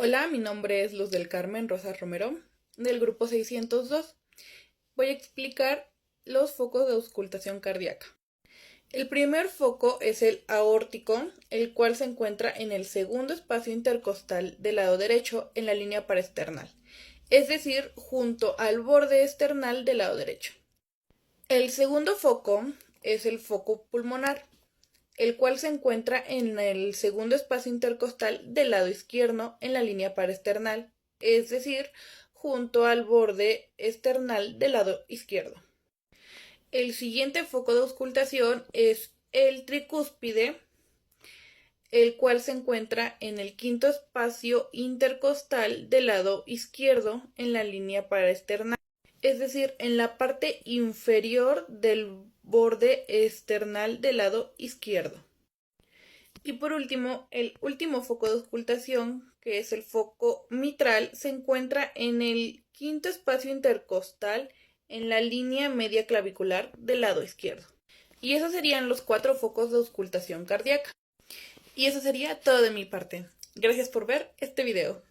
Hola, mi nombre es Luz del Carmen Rosa Romero, del grupo 602. Voy a explicar los focos de auscultación cardíaca. El primer foco es el aórtico, el cual se encuentra en el segundo espacio intercostal del lado derecho en la línea paraesternal, es decir, junto al borde esternal del lado derecho. El segundo foco es el foco pulmonar, el cual se encuentra en el segundo espacio intercostal del lado izquierdo en la línea paraesternal, es decir, junto al borde esternal del lado izquierdo. El siguiente foco de auscultación es el tricúspide, el cual se encuentra en el quinto espacio intercostal del lado izquierdo en la línea paraesternal, es decir, en la parte inferior del borde esternal del lado izquierdo. Y por último, el último foco de auscultación, que es el foco mitral, se encuentra en el quinto espacio intercostal en la línea media clavicular del lado izquierdo. Y esos serían los 4 focos de auscultación cardíaca. Y eso sería todo de mi parte. Gracias por ver este video.